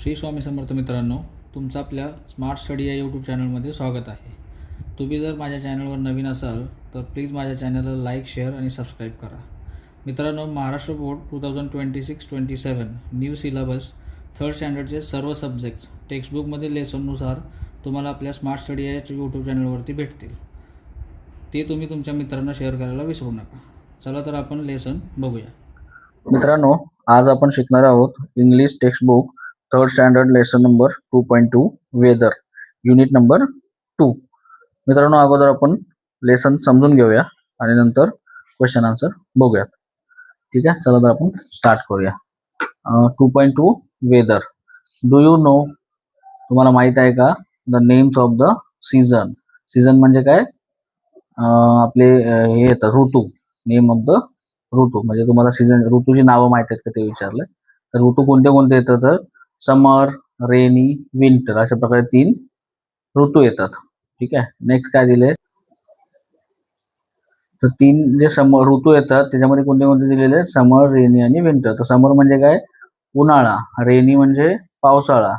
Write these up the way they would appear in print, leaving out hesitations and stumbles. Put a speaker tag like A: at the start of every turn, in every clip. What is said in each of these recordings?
A: श्री स्वामी समर्थ मित्रांनो, तुमचं आपल्या स्मार्ट स्टडी या यूट्यूब चॅनलमध्ये स्वागत आहे. तुम्ही जर माझ्या चॅनलवर नवीन असाल तर प्लीज माझ्या चॅनलला लाईक, शेअर आणि सबस्क्राईब करा. मित्रांनो, Maharashtra board 2026-27 new syllabus third स्टँडर्डचे सर्व सब्जेक्ट्स टेक्स्टबुकमधील लेसननुसार तुम्हाला आपल्या स्मार्ट स्टडी या यूट्यूब चॅनलवरती भेटतील. ते तुम्ही तुमच्या मित्रांना शेअर करायला विसरू नका. चला तर आपण लेसन बघूया.
B: मित्रांनो, आज आपण शिकणार आहोत English textbook third standard lesson number 2.2 weather unit number 2. मित्रांनो, अगोदर आपण लेसन समजून घेऊया आणि नंतर क्वेश्चन आन्सर बघूयात. ठीक आहे, चला तर आपण स्टार्ट करूया. 2.2 वेदर. डू यू नो, तुम्हाला माहित आहे का, the names of the season. Season म्हणजे काय, आपले हे येतं ऋतू. नेम ऑफ द ऋतू म्हणजे तुम्हाला सीझन ऋतूची नावं माहित आहेत का ते विचारलं. तर ऋतू कोणते कोणते येतात, तर समर, रेनी, विंटर अशा प्रकारे 3 ऋतू येतात. ठीक आहे, नेक्स्ट काय दिले, तर 3 जे समर ऋतू येतात त्याच्यामध्ये कोणते कोणते दिलेले आहेत, समर, रेनी आणि विंटर. तर समर म्हणजे काय, उन्हाळा, रेनी म्हणजे पावसाळा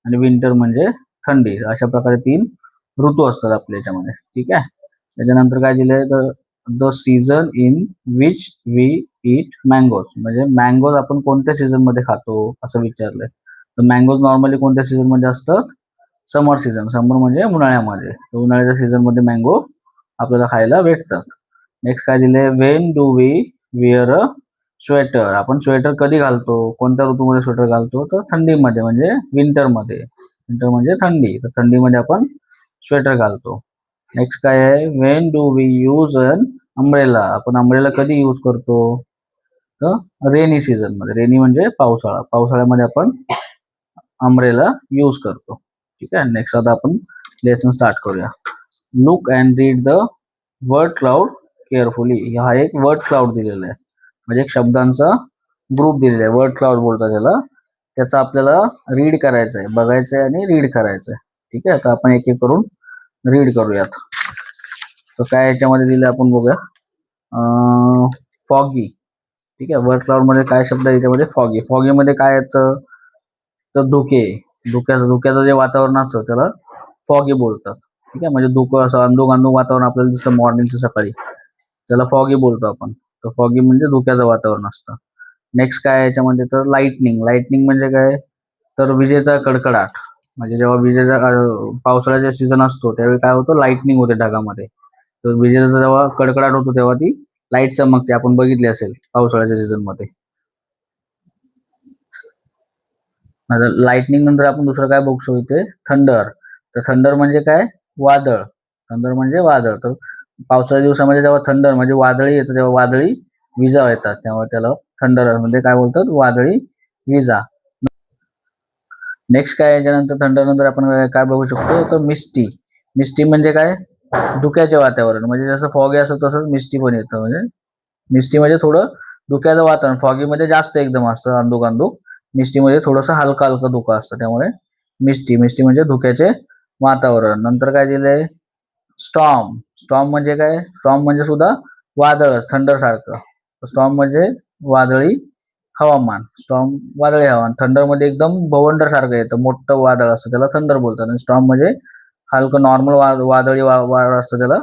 B: आणि विंटर म्हणजे थंडी. अशा प्रकारे 3 ऋतू असतात आपल्या याच्यामध्ये. ठीक आहे, त्याच्यानंतर काय दिले, तर the season in which we eat mangoes. म्हणजे मँगोज आपण कोणत्या सीझन मध्ये खातो असं विचारलंय. तर मँगोज नॉर्मली कोणत्या सीझन मध्ये असतात, समर सीझन. समर म्हणजे उन्हाळ्यामध्ये. तर उन्हाळ्याच्या सीझन मध्ये मँगो आपल्याला खायला भेटतात. नेक्स्ट काय दिले, when do we wear a sweater. आपण स्वेटर कधी घालतो, कोणत्या ऋतूमध्ये स्वेटर घालतो, तर थंडीमध्ये म्हणजे विंटरमध्ये. विंटर म्हणजे थंडी, तर थंडीमध्ये आपण स्वेटर घालतो. नेक्स्ट काय आहे, when do we use an umbrella. आपण अम्ब्रेला कधी यूज करतो, तर रेनी सीझन मध्ये. रेनी म्हणजे पावसाळा, पावसाळ्यामध्ये आपण अम्ब्रेला यूज करतो. ठीक आहे, नेक्स्ट आता आपण लेसन स्टार्ट करूया. Look and read the word cloud carefully. हा एक वर्ड क्लाउड दिलेला आहे, म्हणजे एक शब्दांचा ग्रुप दिलेला आहे. वर्ड क्लाउड बोलतात त्याला. त्याचा आपल्याला रीड करायचं आहे, बघायचं आहे आणि रीड करायचं आहे. ठीक आहे, आता आपण एक एक करून रीड करूयात. तर काय याच्यामध्ये दिलं आपण बघूया. फॉगी. ठीक आहे, वर्ड क्लाउड मध्ये काय शब्द आहे याच्यामध्ये, फॉगी. फॉगी मध्ये काय येतं, तर धुके. धुक्याचं जे वातावरण असतं त्याला फॉगी बोलतात. ठीक आहे, म्हणजे धुकं असं अंधुक अंधुक वातावरण आपल्याला दिसतं मॉर्निंगचं सकाळी, त्याला फॉगी बोलतो आपण. तर फॉगी म्हणजे धुक्याचं वातावरण असतं. नेक्स्ट काय याच्यामध्ये, तर लाईटनिंग. लाईटनिंग म्हणजे काय, तर विजेचा कडकडाट. म्हणजे जेव्हा विजेचा पावसाळ्याचा सीझन असतो त्यावेळी काय होतं, लाईटनिंग होते ढगामध्ये. तर विजेचा जेव्हा कडकडाट होतो तेव्हा ती लाईट चमकते, आपण बघितली असेल पावसाळ्याच्या सीझन मध्ये. लाईटनिंग नंतर आपण दुसरं काय बघू शकतो इथे, थंडर. तर थंडर म्हणजे काय, वादळ. थंडर म्हणजे वादळ. तर पावसाळ्या दिवसामध्ये जेव्हा थंडर म्हणजे वादळी येतं तेव्हा वादळी विजा येतात, त्यामुळे त्याला थंडर म्हणजे काय बोलतात, वादळी विजा. नेक्स्ट काय याच्यानंतर थंडर नंतर आपण काय बघू शकतो, तर मिस्टी. मिस्टी म्हणजे काय, धुक्याचे वातावरण. म्हणजे जसं फॉगी असतं तसंच मिस्टी पण येतं. म्हणजे मिस्टी म्हणजे थोडं धुक्याचं वातावरण. फॉगी मध्ये जास्त एकदम असतं अंधुक अंधुक, मिस्टी मध्ये थोडंसं हलका हलका धुकं असतं, त्यामुळे मिस्टी. मिस्टी म्हणजे धुक्याचे वातावरण. नंतर काय दिलंय, स्टॉर्म. स्टॉर्म म्हणजे काय, स्टॉर्म म्हणजे सुद्धा वादळच थंडर सारखं. स्टॉर्म म्हणजे वादळी हवामान. स्टॉर्म वादळी हवामान. थंडर मध्ये एकदम भवंडर सारखं येतं, मोठं वादळ असतं त्याला थंडर बोलतात. आणि स्टॉर्म म्हणजे हलकं नॉर्मल वादळी वादळ असतं त्याला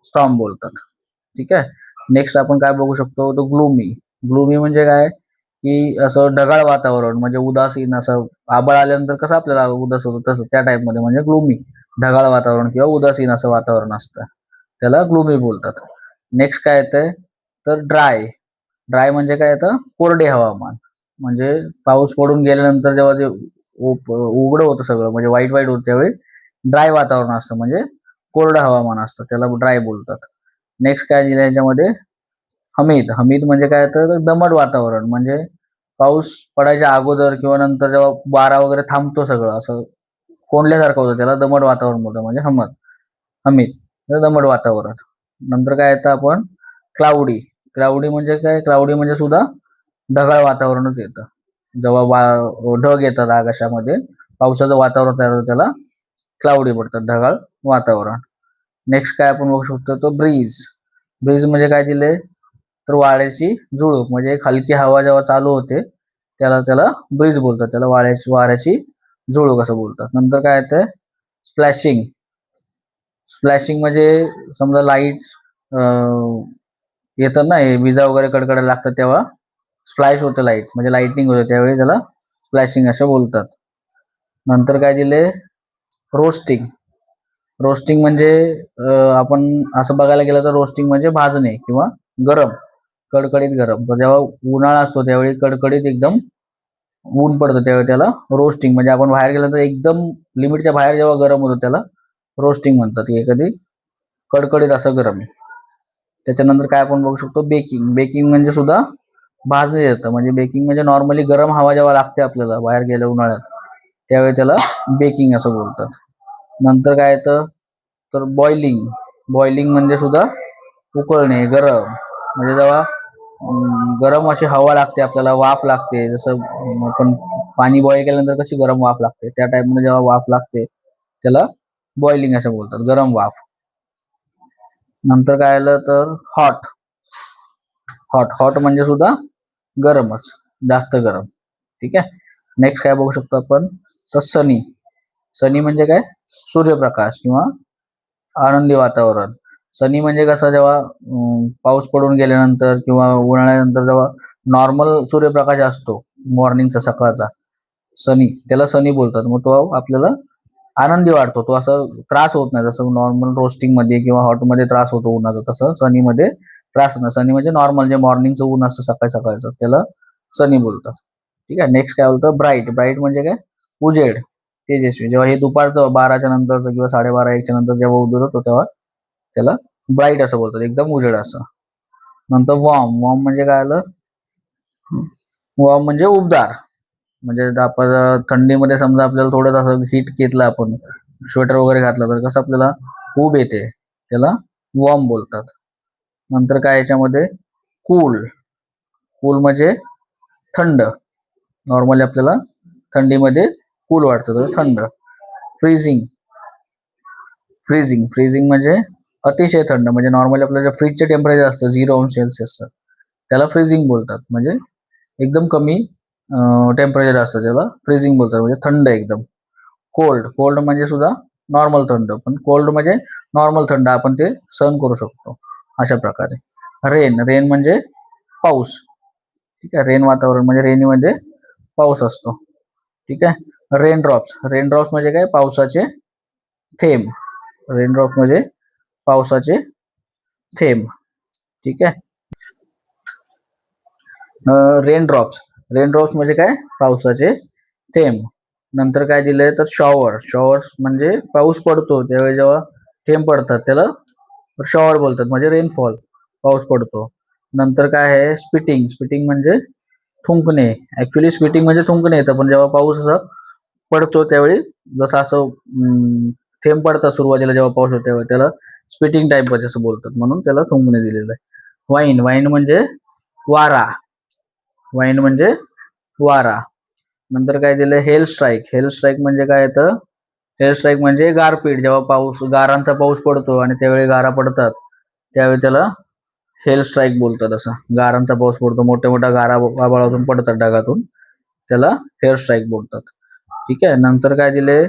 B: स्टॉर्म बोलतात. ठीक आहे, नेक्स्ट आपण काय बघू शकतो, तो ग्लूमी. ग्लूमी म्हणजे काय, की असं ढगाळ वातावरण, म्हणजे उदासीन. असं आभाळ आल्यानंतर कसं आपल्याला उदास होतं तसं त्या टाइप मध्ये म्हणजे ग्लूमी. ढगाळ वातावरण किंवा उदासीन असं वातावरण असतं, त्याला ग्लूमी बोलतात. नेक्स्ट काय येतंय, तर ड्राय. ड्राय म्हणजे काय येतं, कोरडे हवामान. म्हणजे पाऊस पडून गेल्यानंतर जेव्हा ते उघडं होतं सगळं, म्हणजे वाईट वाईट होतं त्यावेळी ड्राय वातावरण असतं, म्हणजे कोरडं हवामान असतं, त्याला ड्राय बोलतात. नेक्स्ट काय दिलं याच्यामध्ये, हमीद. हमीद म्हणजे काय, तर दमट वातावरण. म्हणजे पाऊस पडायच्या अगोदर किंवा नंतर जेव्हा वारा वगैरे थांबतो, सगळं असं कोंडल्यासारखं होतं, त्याला दमट वातावरण बोलतो, म्हणजे हमीद दमट वातावरण. नंतर काय येतं आपण, क्लाउडी. क्लाउडी म्हणजे काय, क्लाउडी म्हणजे सुद्धा ढगाळ वातावरणच येतं. जेव्हा ढग येतात आकाशामध्ये, पावसाचं वातावरण तयार होतं, त्याला क्लाउडी बोलतात, ढगाळ वातावरण. नेक्स्ट काय आपण बघू शकतो, तो ब्रीज. ब्रीज म्हणजे काय दिले, तर वाऱ्याची झुळूक. म्हणजे एक हलकी हवा जेव्हा चालू होते त्याला त्याला ब्रीज बोलतात, त्याला वाऱ्याची झुळूक असं बोलतात. नंतर काय येतं स्प्लॅशिंग. स्प्लॅशिंग म्हणजे समजा लाईट येतात ना, हे विजा वगैरे कडकडायला लागतात तेव्हा स्प्लॅश होतं लाईट, म्हणजे लाईटनिंग होतं त्यावेळी त्याला स्प्लॅशिंग असं बोलतात. नंतर काय दिले रोस्टिंग. रोस्टिंग म्हणजे आपण असं बघायला गेलं तर रोस्टिंग म्हणजे भाजणे किंवा गरम, कडकडीत गरम. तर जेव्हा उन्हाळा असतो त्यावेळी कडकडीत एकदम ऊन पडतं त्यावेळी त्याला रोस्टिंग, म्हणजे आपण बाहेर गेलं तर एकदम लिमिटच्या बाहेर जेव्हा गरम होतं त्याला रोस्टिंग म्हणतात, की कधी कडकडीत असं गरम आहे. त्याच्यानंतर काय आपण बघू शकतो बेकिंग. बेकिंग म्हणजे सुद्धा भाजले जातं, म्हणजे बेकिंग म्हणजे नॉर्मली गरम हवा जेव्हा लागते आपल्याला बाहेर गेल्या उन्हाळ्यात त्यावेळी त्याला बेकिंग असं बोलतात. नंतर काय येतं तर बॉइलिंग. बॉइलिंग म्हणजे सुद्धा उकळणे, गरम, म्हणजे जेव्हा गरम अशी हवा लागते आपल्याला, वाफ लागते, जसं आपण पाणी बॉईल केल्यानंतर कशी गरम वाफ लागते त्या टाईपमध्ये जेव्हा वाफ लागते त्याला बॉइलिंग असं बोलतात, गरम वाफ. नंतर काय आलं तर हॉट. हॉट हॉट म्हणजे सुद्धा गरमच, जास्त गरम. ठीक आहे. नेक्स्ट काय बघू शकतो आपण तर सनी. सनी म्हणजे काय सूर्यप्रकाश किंवा आनंदी वातावरण. सनी म्हणजे कसं जेव्हा पाऊस पडून गेल्यानंतर किंवा उन्हाळ्यानंतर जेव्हा नॉर्मल सूर्यप्रकाश असतो मॉर्निंगचा सकाळचा सनी, त्याला सनी बोलतात. मग तो आपल्याला आनंदी वाटतो, तो असं त्रास होत नाही. जसं नॉर्मल रोस्टिंग मध्ये किंवा हॉट मध्ये त्रास होतो उन्हाचा, तसं सनी मध्ये त्रास नाही. सनी म्हणजे नॉर्मल जे मॉर्निंगचं ऊन असतं सकाळी सकाळचं त्याला सनी बोलतात. ठीक आहे. नेक्स्ट काय बोलतं ब्राईट. ब्राईट म्हणजे काय उजेड, तेजस्वी. जेव्हा हे दुपारचं 12च्या नंतरचं किंवा 12:30 1च्या नंतर जेव्हा उजेड होतो तेव्हा त्याला ब्राईट असं बोलतात, एकदम उजेड असं. नंतर वॉर्म. वॉर्म म्हणजे काय आलं वॉर्म म्हणजे उबदार. म्हणजे आपण थंडीमध्ये समजा आपल्याला थोडं असं हीट घेतलं, आपण स्वेटर वगैरे घातलं तर कसं आपल्याला ऊब येते, त्याला वॉर्म बोलतात. नंतर काय याच्यामध्ये कूल. कूल म्हणजे थंड. नॉर्मली आपल्याला थंडीमध्ये कूल वाटतं तर थंड. फ्रीजिंग. फ्रीजिंग. फ्रीजिंग म्हणजे अतिशय थंड, म्हणजे नॉर्मली आपलं जे फ्रीजचे टेम्परेचर असतं 0 अंश सेल्सिअस त्याला फ्रीजिंग बोलतात, म्हणजे एकदम कमी टेम्परेचर असतं त्याला फ्रीजिंग बोलतात, म्हणजे थंड एकदम. कोल्ड. कोल्ड म्हणजे सुद्धा नॉर्मल थंड, पण कोल्ड म्हणजे नॉर्मल थंड आपण ते सहन करू शकतो अशा प्रकारे. रेन. रेन म्हणजे पाऊस. ठीक आहे. रेन वातावरण म्हणजे रेनीमध्ये पाऊस असतो. ठीक आहे. Rain drops. रेन ड्रॉप्स म्हणजे काय पावसाचे थेंब. रेन ड्रॉप्स म्हणजे पावसाचे थेंब. ठीक आहे. Rain drops. रेन ड्रॉप्स म्हणजे काय पावसाचे थेंब. नंतर काय दिलंय तर शॉवर. शॉवर्स म्हणजे पाऊस पडतो त्यावेळी जेव्हा थेंब पडतात त्याला शॉवर बोलतात, म्हणजे रेनफॉल, पाऊस पडतो. नंतर काय आहे स्पिटिंग. स्पिटिंग म्हणजे थुंकणे. ऍक्च्युली स्पिटिंग म्हणजे थुंकणे येतं, पण जेव्हा पाऊस असं पडतो त्यावेळी जसं असं थेंब पडतात सुरुवातीला जेव्हा पाऊस होतो तेव्हा त्याला स्पिटिंग टाईप असं बोलतात, म्हणून त्याला थुंकणे दिलेलं आहे. वाईन. वाईन म्हणजे वारा. वाईन म्हणजे वारा. नंतर काय दिलं हेल स्ट्राईक. हेल स्ट्राईक म्हणजे काय येतं हेल स्ट्राईक म्हणजे गारपीट. जेव्हा पाऊस गारांचा पाऊस पडतो आणि त्यावेळी गारा पडतात त्यावेळी त्याला हेल स्ट्राईक बोलतात. असं गारांचा पाऊस पडतो, मोठ्या मोठ्या गारा आभाळातून पडतात ढगातून, त्याला हेल स्ट्राईक बोलतात. ठीक आहे. नंतर काय दिले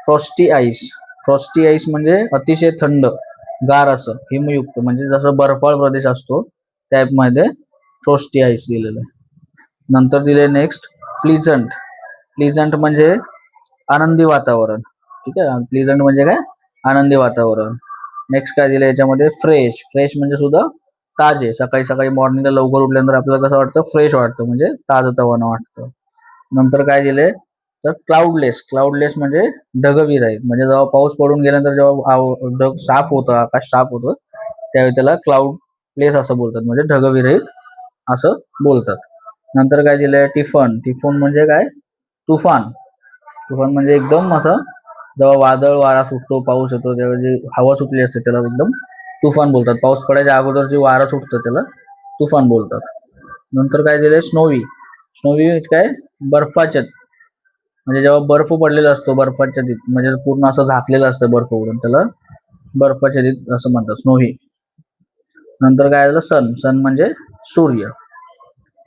B: फ्रॉस्टी आईस. फ्रॉस्टी आईस म्हणजे अतिशय थंड गार असं हिमयुक्त, म्हणजे जसं बर्फाळ प्रदेश असतो टाईपमध्ये फ्रॉस्टी आईस दिलेलं आहे. नंतर दिले नेक्स्ट प्लीझंट. प्लीझंट म्हणजे आनंदी वातावरण. ठीक आहे. प्लीझंट म्हणजे काय आनंदी वातावरण. नेक्स्ट काय दिलं याच्यामध्ये फ्रेश. फ्रेश म्हणजे सुद्धा ताजे. सकाळी सकाळी मॉर्निंगला लवकर उठल्यानंतर आपल्याला कसं वाटतं फ्रेश वाटतं, म्हणजे ताजंतवानं वाटतं. नंतर काय दिले तर क्लाउडलेस. क्लाउडलेस म्हणजे ढगविरहित, म्हणजे जेव्हा पाऊस पडून गेल्यानंतर जेव्हा ढग साफ होतं, आकाश साफ होतं त्यावेळी त्याला क्लाउडलेस असं बोलतात, म्हणजे ढगविरहित असं बोलतात. नंतर काय दिलंय टिफन. टिफोन म्हणजे काय तुफान. तुफान म्हणजे एकदम असं जेव्हा वादळ वारा सुटतो पाऊस येतो त्यावेळी जी हवा सुटली असते त्याला एकदम तुफान बोलतात. पाऊस पडायच्या अगोदर जी वारा सुटतं त्याला तुफान बोलतात. नंतर काय दिलंय स्नोवी. स्नोवी काय बर्फाच्छाद, म्हणजे जेव्हा बर्फ पडलेला असतो बर्फाच्छादित, म्हणजे पूर्ण असं झाकलेलं असतं बर्फ उडून, त्याला बर्फाच्छादित असं म्हणतात स्नोवी. नंतर काय झालं सन. सन म्हणजे सूर्य.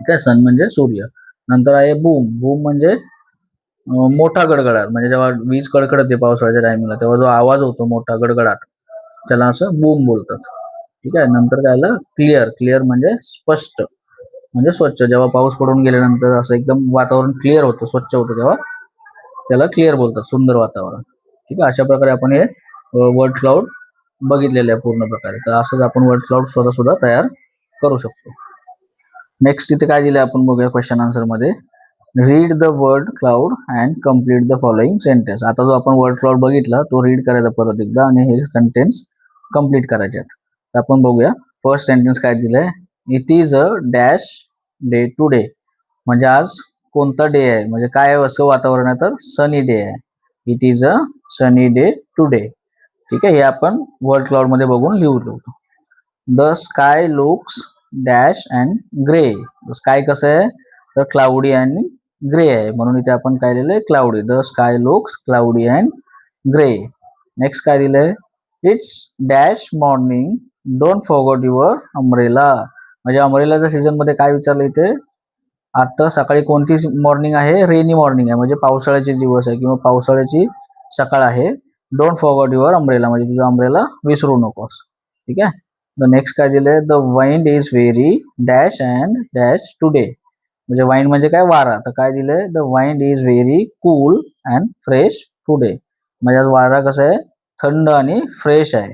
B: ठीक आहे. सन म्हणजे सूर्य. नंतर आहे बूम. बूम म्हणजे मोठा गडगडाट, म्हणजे जेव्हा वीज कडकडते पावसाळ्याच्या टायमिंगला तेव्हा जो आवाज होतो मोठा गडगडाट, त्याला असं बूम बोलतात. ठीक आहे. नंतर काय आलं क्लिअर. क्लिअर म्हणजे स्पष्ट, म्हणजे स्वच्छ. जेव्हा पाऊस पडून गेल्यानंतर असं एकदम वातावरण क्लिअर होतं, स्वच्छ होतं, तेव्हा त्याला क्लिअर बोलतात, सुंदर वातावरण. ठीक आहे. अशा प्रकारे आपण हे वर्ड क्लाउड बघितलेलं आहे पूर्ण प्रकारे. तर असंच आपण वर्ड क्लाउड स्वतः सुद्धा तयार करू शकतो. नेक्स्ट इथे काय दिलं आपण बघूया क्वेश्चन आन्सर मध्ये. Read the word cloud and complete the following sentence. आता जो आपण वर्ड क्लाउड बघितला तो रीड करायचा परत एकदा आणि हे सेंटेन्स कम्प्लीट करायचे आहेत. तर आपण बघूया. फर्स्ट सेंटेन्स काय दिलंय. It is a dash day today, म्हणजे आज कोणता डे आहे, म्हणजे काय असं वातावरण आहे, तर सनी डे आहे. It is a sunny day today. ठीक आहे. हे आपण वर्ड क्लाउड मध्ये बघून लिहू शकतो. The sky looks dash and grey. Sky कसं आहे, तर क्लाउडी आणि ग्रे आहे, म्हणून इथे आपण काय लिहिलंय cloudy. The sky looks cloudy and grey. Next काय दिलंय. It's dash morning don't forget your umbrella. म्हणजे अम्ब्रेलाच्या सीझन मध्ये काय विचारलं इथे, आता सकाळी कोणती मॉर्निंग आहे, रेनी मॉर्निंग आहे, म्हणजे पावसाळ्याचे दिवस आहे किंवा पावसाळ्याची सकाळ आहे. डोंट फॉरगेट युअर अम्ब्रेला, म्हणजे तुझा अम्ब्रेला विसरू नकोस. ठीक आहे. द नेक्स्ट काय दिलंय. The wind is very dash and dash today. म्हणजे वाइंड म्हणजे काय, वारा. तर काय दिलंय. The wind is very cool and fresh today. म्हणजे आज वारा कसं आहे, थंड आणि फ्रेश आहे.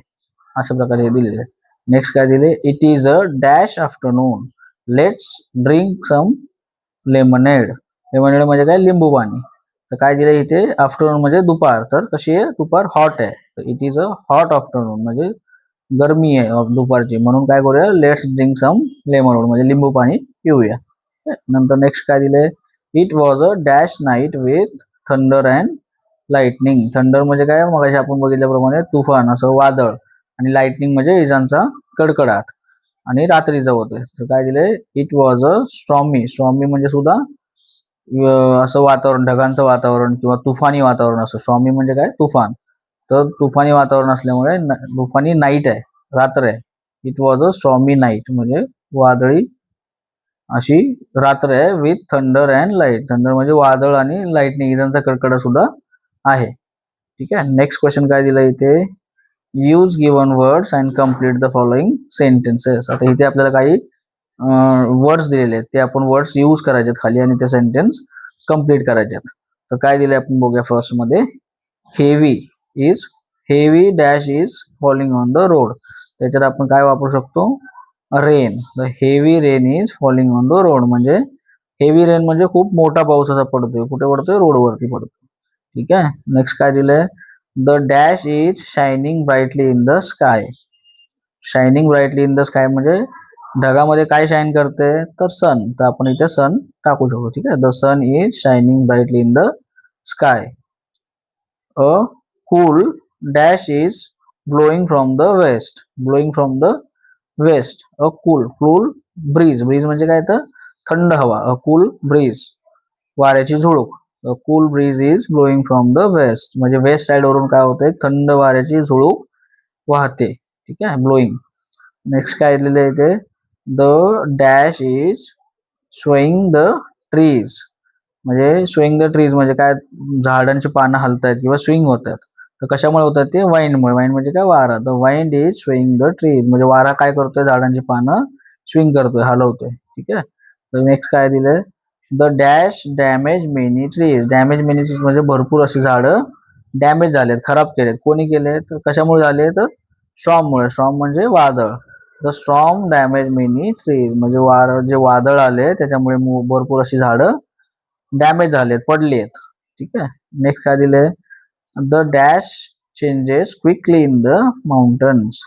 B: अशा प्रकारे हे दिलेलं आहे. नेक्स्ट काय दिले. It is a dash afternoon let's drink some lemonade. Lemonade म्हणजे काय, लिंबू पाणी. तर काय दिलं इथे. आफ्टरनून म्हणजे दुपार. तर कशी आहे, दुपार हॉट आहे. तर it is a hot afternoon म्हणजे गरमी आहे दुपारची, म्हणून काय करूया, लेट्स ड्रिंक सम लेमनेड म्हणजे लिंबू पाणी पिऊया. नंतर नेक्स्ट काय दिलंय. It was a dash night with thunder and lightning. Thunder म्हणजे काय, मग आपण बघितल्याप्रमाणे तुफान, असं वादळ, आणि लाइटनिंग म्हणजे विजांचा कडकडाट, आणि रात्रीचं होतं. तर काय दिलंय. It was a स्ट्रॉमी. स्ट्रॉमी म्हणजे सुद्धा असं वातावरण, ढगांचं वातावरण किंवा तुफानी वातावरण असं. स्ट्रॉमी म्हणजे काय, तुफान. तर तुफानी वातावरण असल्यामुळे तुफानी नाईट आहे, रात्र आहे. इट वॉज अ स्ट्रॉमी नाईट म्हणजे वादळी अशी रात्र आहे. With thunder and light. Thunder म्हणजे वादळ आणि लाईटनिंग, विजांचा कडकडाट सुद्धा आहे. ठीक आहे. नेक्स्ट क्वेश्चन काय दिलं इथे. Use given words and complete the following sentences. आता इथे आपल्याला काही वर्ड्स दिलेले आहेत, ते आपण वर्ड्स यूज करायचे खाली आणि ते सेंटेन्स कम्प्लीट करायचे. तर काय दिले आपण बघूया. फर्स्ट मध्ये heavy is, heavy dash is falling on the road. त्याच्यात आपण काय वापरू शकतो, rain. The heavy rain is falling on the road, म्हणजे हेवी रेन म्हणजे खूप मोठा पाऊस असा पडतोय. कुठे पडतोय, रोडवरती पडतो. ठीक आहे. नेक्स्ट काय दिलंय. The dash is shining brightly in the sky. Shining brightly in the sky म्हणजे ढगामध्ये काय शाईन करते, तर सन. तर आपण इथे सन टाकू शकतो. ठीक आहे. The sun is shining brightly in the sky. A cool dash is blowing from the west. Blowing from the west. A cool, cool breeze. Breeze म्हणजे काय, तर थंड हवा. अ कूल ब्रीज, वाऱ्याची झुळूक. Cool breeze is blowing from the west म्हणजे west side वरून काय होतंय, थंड वाऱ्याची झुळूक वाहते. ठीक आहे. ब्लोईंग. नेक्स्ट काय दिलेलं आहे इथे. The dash is swaying the trees. म्हणजे स्विंग द ट्रीज म्हणजे काय, झाडांची पानं हलतायत किंवा स्विंग होत आहेत. तर कशामुळे होतात ते, वाइंडमुळे. वाइंड म्हणजे काय, वारा. The wind is swing the trees म्हणजे वारा काय करतोय, झाडांची पानं स्विंग करतोय, हलवतोय. ठीक आहे. तर नेक्स्ट काय दिलंय. The dash damage many trees. Damage many trees म्हणजे भरपूर अशी झाडं डॅमेज झालेत, खराब केलेत. कोणी केले, तर कशामुळे झाले, तर स्ट्रॉममुळे. स्ट्रॉम म्हणजे वादळ. The storm damage many trees म्हणजे जे वादळ आले त्याच्यामुळे भरपूर अशी झाडं डॅमेज झालेत, पडली आहेत. ठीक आहे. नेक्स्ट काय दिलंय. The dash changes quickly in the mountains.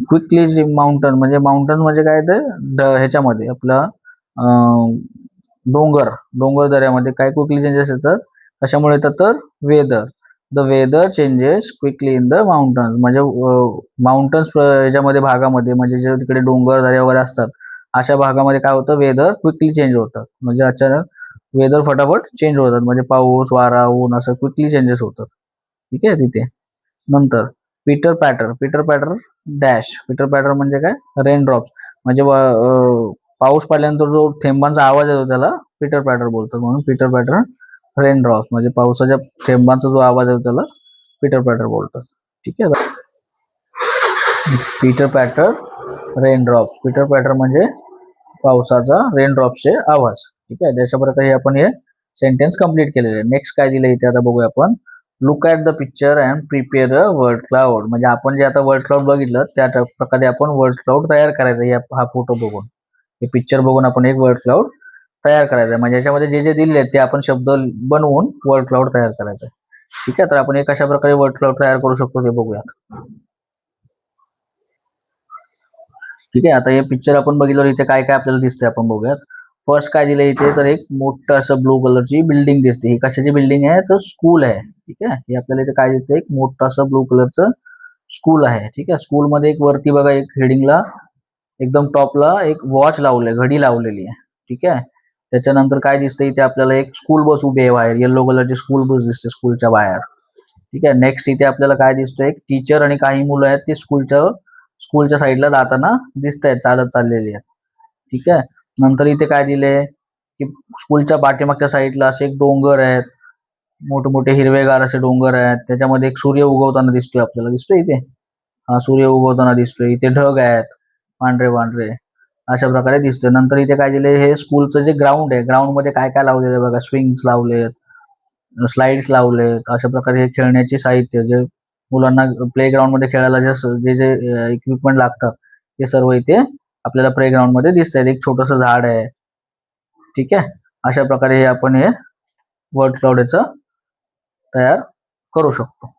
B: Quickly mountain म्हणजे काय, ते ह्याच्यामध्ये आपलं डोंगर, डोंगर दऱ्यामध्ये काय क्विकली चेंजेस येतात, कशामुळे येतात, तर weather. The weather changes quickly in the mountains म्हणजे माउंटन्स ह्याच्यामध्ये भागामध्ये, म्हणजे जे तिकडे डोंगर दऱ्या वगैरे असतात अशा भागामध्ये काय होतं, वेदर क्विकली चेंज होतं. म्हणजे अचानक वेदर फटाफट चेंज होतात, म्हणजे पाऊस, वारा, ऊन असं क्विकली चेंजेस होतात. ठीक आहे. तिथे नंतर Peter patter. Peter patter dash. Peter patter म्हणजे काय, रेन ड्रॉप्स म्हणजे पाऊस पडल्यानंतर जो थेंबांचा आवाज येतो त्याला पीटर पॅटर बोलतात, म्हणून पीटर पॅटर रेन ड्रॉप्स म्हणजे पावसाच्या थेंबांचा जो आवाज आहे त्याला पिटर पॅटर बोलतात. ठीक आहे. Peter patter rain drops. Peter patter म्हणजे पावसाचा रेन ड्रॉप्सचे आवाज. ठीक आहे. अशा प्रकारे आपण हे सेंटेन्स कंप्लीट केलेले आहे. नेक्स्ट काय दिलं इथे आता बघूया आपण. Look at the picture and prepare a word cloud. म्हणजे आपण जे आता वर्ड क्लाउड बघितलं त्या प्रकारे आपण वर्ड क्लाउड तयार करायचा. हा फोटो बघून, हे पिक्चर बघून आपण एक वर्ड क्लाउड तयार करायचा. म्हणजे याच्यामध्ये जे जे दिले आहेत ते आपण शब्द बनवून वर्ड क्लाउड तयार करायचा. ठीक आहे. तर आपण हे कशा प्रकारे वर्ड क्लाउड तयार करू शकतो ते बघूया. ठीक आहे. आता हे पिक्चर आपण बघितलं, इथे काय काय आपल्याला दिसतंय आपण बघूयात. फर्स्ट काय दिलं इथे, तर एक मोठं असं ब्लू कलरची बिल्डिंग दिसते. ही कशाची बिल्डिंग आहे, तर स्कूल आहे. ठीक आहे. हे आपल्याला इथे काय दिसतं, एक मोठं असं ब्लू कलरचं स्कूल आहे. ठीक आहे. स्कूलमध्ये एक वरती बघा, एक हेडिंगला एकदम टॉपला एक वॉच लावले, घडी लावलेली आहे. ठीक आहे. त्याच्यानंतर काय दिसतं इथे आपल्याला, एक स्कूल बस उभी आहे बाहेर. येलो कलरची स्कूल बस दिसते स्कूलच्या बाहेर. ठीक आहे. नेक्स्ट इथे आपल्याला काय दिसतं, एक टीचर आणि काही मुलं आहेत ते स्कूलच्या साईडला जाताना दिसत आहेत, चालत चाललेली आहेत. ठीक आहे. नंतर इथे काय दिले की स्कूलच्या पाठीमागच्या साईडला असे एक डोंगर आहेत, मोठे मोठे हिरवेगार असे डोंगर आहेत. त्याच्यामध्ये एक सूर्य उगवताना दिसतोय आपल्याला. दिसतोय इथे, हा सूर्य उगवताना दिसतोय. इथे ढग आहेत पांढरे पांढरे, अशा प्रकारे दिसतोय. नंतर इथे काय दिले, हे स्कूलचं जे ग्राउंड आहे, ग्राउंड मध्ये काय काय लावलेलं आहे बघा. स्विंग्स लावलेत, स्लाइड्स लावलेत. अशा प्रकारे हे खेळण्याचे साहित्य, जे मुलांना प्ले ग्राउंड मध्ये खेळायला जे जे इक्विपमेंट लागतात ते सर्व इथे आपल्याला प्ले ग्राउंड मध्ये दिसत आहेत. एक छोटस झाड आहे. ठीक आहे. अशा प्रकारे हे आपण हे वर्ड क्लाउड तयार करू शकतो.